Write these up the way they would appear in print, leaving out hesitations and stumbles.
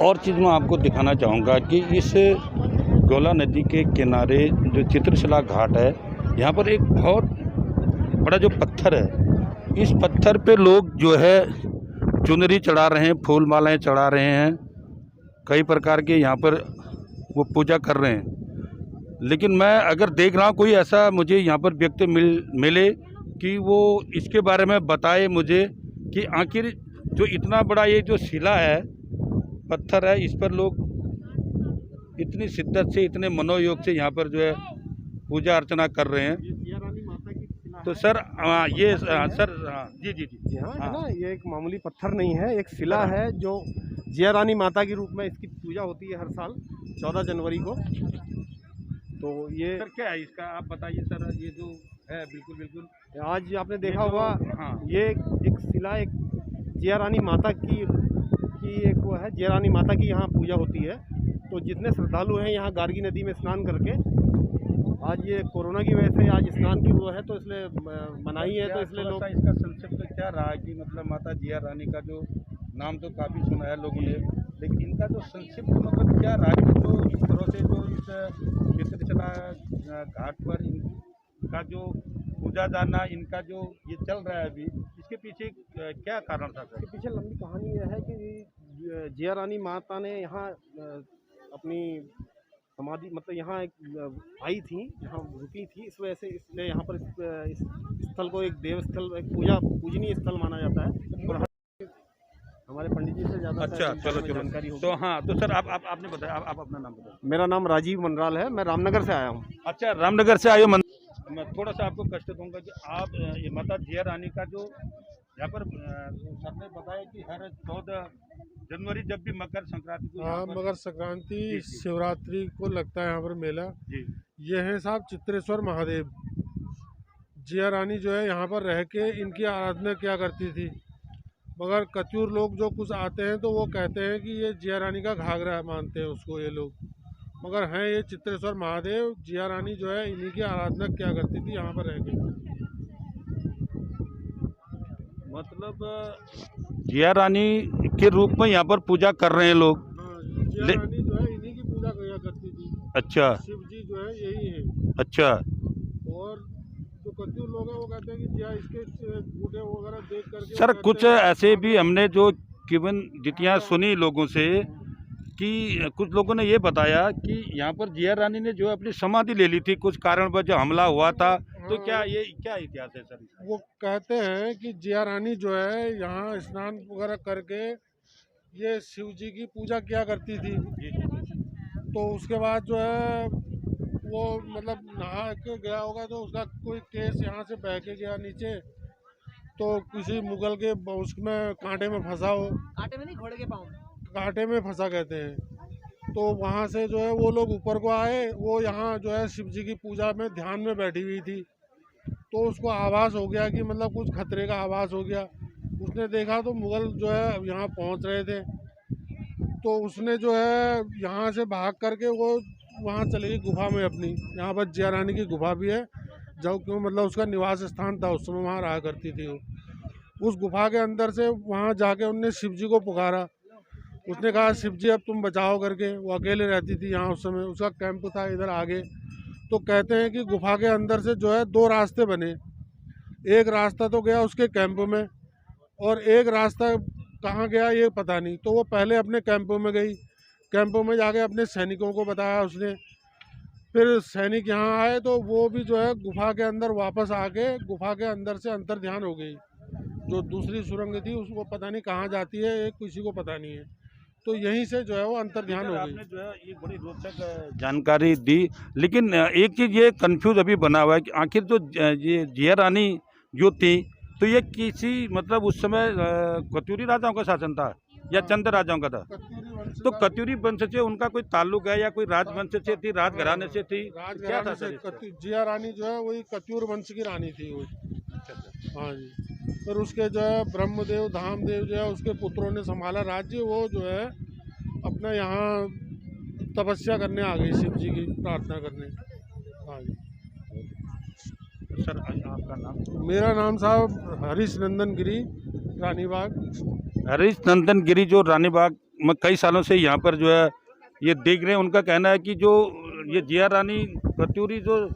और चीज़ मैं आपको दिखाना चाहूँगा कि इस गौला नदी के किनारे जो चित्रशिला घाट है, यहाँ पर एक बहुत बड़ा जो पत्थर है, इस पत्थर पे लोग जो है चुनरी चढ़ा रहे हैं, फूल मालाएँ चढ़ा रहे हैं, कई प्रकार के यहाँ पर वो पूजा कर रहे हैं। लेकिन मैं अगर देख रहा हूँ कोई ऐसा मुझे यहाँ पर व्यक्ति मिले कि वो इसके बारे में बताए मुझे कि आखिर जो इतना बड़ा ये जो शिला है, पत्थर है, इस पर लोग इतनी शिद्दत से, इतने मनोयोग से यहाँ पर जो है पूजा अर्चना कर रहे हैं। तो सर ये सर जी जी जी जी हाँ, है ना, ये एक मामूली पत्थर नहीं है, एक शिला है जो जिया रानी माता के रूप में इसकी पूजा होती है हर साल 14 जनवरी को। तो ये सर क्या है इसका, आप बताइए सर। ये जो है बिल्कुल बिल्कुल आज आपने देखा होगा, हाँ, ये एक शिला एक जिया रानी माता की एक वो है, जिया रानी माता की यहाँ पूजा होती है। तो जितने श्रद्धालु हैं यहाँ गार्गी नदी में स्नान करके, आज ये कोरोना की वजह से आज स्नान की वो है तो इसलिए मनाही है, तो इसलिए लोग। इसका संक्षिप्त क्या रहा कि मतलब माता जिया रानी का जो नाम तो काफ़ी सुना है लोगों ने, लेकिन इनका जो संक्षिप्त मतलब क्या रहा कि जो इस तरह से जो इस चित्रशिला घाट पर इनका जो पूजा जाना, इनका जो ये चल रहा है अभी, इसके पीछे क्या कारण था सर? इसके पीछे लंबी कहानी यह है कि जिया रानी माता ने यहाँ अपनी समाधि, मतलब यहाँ एक आई थी, यहाँ रुकी थी, इस वजह से इसलिए यहाँ पर इस स्थल को एक देव स्थल, एक पूजनीय स्थल माना जाता है। और हमारे पंडित जी से ज़्यादा अच्छा, चलो जानकारी होगी। तो हाँ, तो सर आपने बताया, आप अपना नाम बताया। मेरा नाम राजीव मनराल है, मैं रामनगर से आया हूँ। अच्छा, रामनगर से आए। मैं थोड़ा सा आपको कष्ट दूंगा कि आप ये माता जिया रानी का जो यहाँ पर सर ने बताया कि हर 14 जनवरी जब भी मकर संक्रांति को, हाँ, मकर संक्रांति शिवरात्रि को लगता है यहाँ पर मेला। जी, ये है साहब चित्रेश्वर महादेव। जिया रानी जो है यहाँ पर रह के इनकी आराधना क्या करती थी, मगर कचूर लोग जो कुछ आते हैं तो वो कहते हैं कि ये जिया रानी का घाघरा मानते हैं उसको ये लोग, मगर हैं ये चित्रेश्वर महादेव। जिया रानी जो है इन्हीं की आराधना क्या करती थी यहाँ पर रह के। मतलब जिया रानी के रूप में यहाँ पर पूजा कर रहे हैं लोग। हाँ, जिया रानी जो है इन्हीं की पूजा किया करती थी। अच्छा, शिव जी जो है यही है। अच्छा। और जो कचूर लोग हैं वो कहते हैं कि जिया इसके बूटे वगैरह देख करके सर कुछ ऐसे भी हमने जो केवल जितियाँ सुनी लोगों से कि कुछ लोगों ने ये बताया कि यहाँ पर जिया रानी ने जो अपनी समाधि ले ली थी कुछ कारणवश, जो हमला हुआ था। तो क्या ये क्या इतिहास है सर? वो कहते हैं कि जिया रानी जो है यहाँ स्नान वगैरह करके ये शिव जी की पूजा किया करती थी। तो उसके बाद जो है वो मतलब नहा के गया होगा तो उसका कोई केस यहाँ से बह के गया नीचे, तो किसी मुगल के उसमें कांटे में फंसा हो, कांटे में नहीं, घोड़े के पाँव, कांटे में फंसा कहते हैं। तो वहाँ से जो है वो लोग ऊपर को आए, वो यहाँ जो है शिव जी की पूजा में ध्यान में बैठी हुई थी। तो उसको आभास हो गया कि मतलब कुछ खतरे का आभास हो गया। उसने देखा तो मुगल जो है यहाँ पहुँच रहे थे, तो उसने जो है यहाँ से भाग करके वो वहाँ चली गई गुफा में अपनी। यहाँ पर जिया रानी की गुफा भी है, जो क्यों मतलब उसका निवास स्थान था, उस समय वहाँ रहा करती थी वो। उस गुफा के अंदर से वहाँ जाके उनने शिव जी को पुकारा। उसने कहा शिव जी अब तुम बचाओ करके। वो अकेले रहती थी यहाँ उस समय, उसका कैंप था इधर आगे। तो कहते हैं कि गुफा के अंदर से जो है 2 रास्ते बने, एक रास्ता तो गया उसके कैंप में और एक रास्ता कहाँ गया ये पता नहीं। तो वो पहले अपने कैंप में गई, कैंप में जाके अपने सैनिकों को बताया उसने। फिर सैनिक यहाँ आए तो वो भी जो है गुफा के अंदर वापस आके गुफा के अंदर से अंतर ध्यान हो गई। जो दूसरी सुरंग थी उसको पता नहीं कहाँ जाती है, ये किसी को पता नहीं है। तो यहीं से जो है वो अंतर ध्यान हो गई। आपने जो है ये बड़ी रोचक जानकारी दी, लेकिन एक चीज़ ये कंफ्यूज अभी बना हुआ है कि आखिर जो ये जिया रानी जो थी, तो ये किसी मतलब उस समय कत्यूरी राजाओं का शासन था या चंद राजाओं का था? तो कत्यूरी वंश से उनका कोई ताल्लुक है या कोई राजवंश से थी, राजघराने से थी? क्या था सर? जिया रानी जो है वही कत्यूर वंश की रानी थी वो। हाँ जी। फिर उसके जो है ब्रह्मदेव धामदेव जो है उसके पुत्रों ने संभाला राज्य। वो जो है अपना यहाँ तपस्या करने आ गई, शिव जी की प्रार्थना करने। हाँ जी। सर आपका नाम? मेरा नाम साहब हरीश नंदन गिरी, रानीबाग। हरीश नंदन गिरी जो रानीबाग कई सालों से यहाँ पर जो है ये देख रहे हैं। उनका कहना है कि जो ये जिया रानी कत्यूरी जो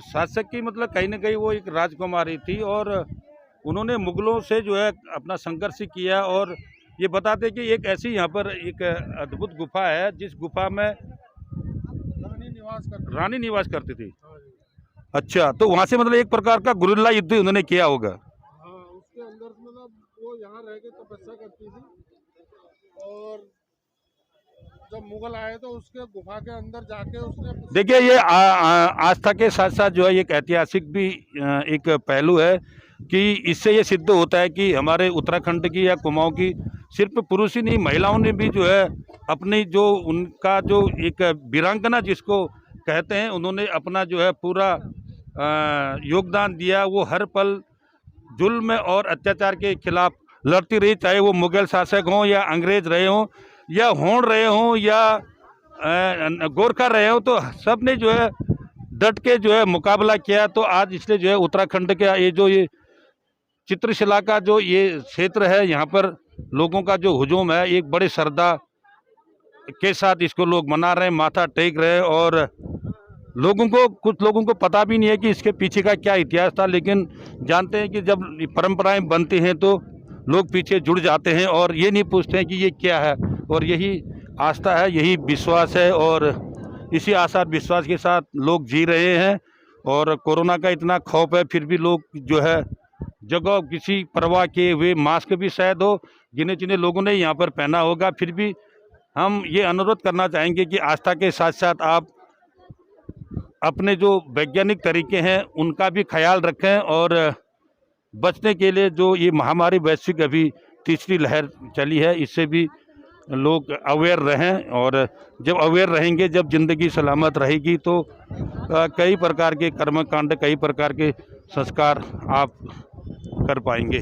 शासक की मतलब कहीं ना कहीं वो एक राजकुमारी थी और उन्होंने मुगलों से जो है अपना संघर्ष किया। और ये बताते कि एक ऐसी यहाँ पर एक अद्भुत गुफा है जिस गुफा में रानी निवास करती थी। हाँ जी। अच्छा, तो वहाँ से मतलब एक प्रकार का गुरिल्ला युद्ध उन्होंने किया होगा। हाँ, उसके अंदर मतलब वो यहाँ रह के तपस्या करती थी और जब मुगल आए तो उसके गुफा के अंदर जाके उसने देखिए ये आस्था के साथ साथ जो है एक ऐतिहासिक भी एक पहलू है कि इससे ये सिद्ध होता है कि हमारे उत्तराखंड की या कुमाऊं की सिर्फ पुरुष ही नहीं, महिलाओं ने भी जो है अपनी जो उनका जो एक वीरांगना जिसको कहते हैं, उन्होंने अपना जो है पूरा योगदान दिया। वो हर पल जुल्म और अत्याचार के खिलाफ लड़ती रही, चाहे वो मुगल शासक हों या अंग्रेज रहे हों या होड़ रहे हों या गोरखा रहे हों, तो सब ने जो है डट के जो है मुकाबला किया। तो आज इसलिए जो है उत्तराखंड का ये चित्रशिला का जो ये क्षेत्र है, यहाँ पर लोगों का जो हुजूम है एक बड़े श्रद्धा के साथ इसको लोग मना रहे हैं, माथा टेक रहे हैं। और कुछ लोगों को पता भी नहीं है कि इसके पीछे का क्या इतिहास था, लेकिन जानते हैं कि जब परंपराएं बनती हैं तो लोग पीछे जुड़ जाते हैं और ये नहीं पूछते हैं कि ये क्या है। और यही आस्था है, यही विश्वास है और इसी आशा विश्वास के साथ लोग जी रहे हैं। और कोरोना का इतना खौफ है, फिर भी लोग जो है जगह किसी परवाह किए हुए, मास्क भी शायद हो गिने चुने लोगों ने यहाँ पर पहना होगा, फिर भी हम ये अनुरोध करना चाहेंगे कि आस्था के साथ साथ आप अपने जो वैज्ञानिक तरीके हैं उनका भी ख्याल रखें और बचने के लिए जो ये महामारी वैश्विक अभी तीसरी लहर चली है, इससे भी लोग अवेयर रहें। और जब अवेयर रहेंगे, जब ज़िंदगी सलामत रहेगी तो कई प्रकार के कर्मकांड, कई प्रकार के संस्कार आप कर पाएंगे।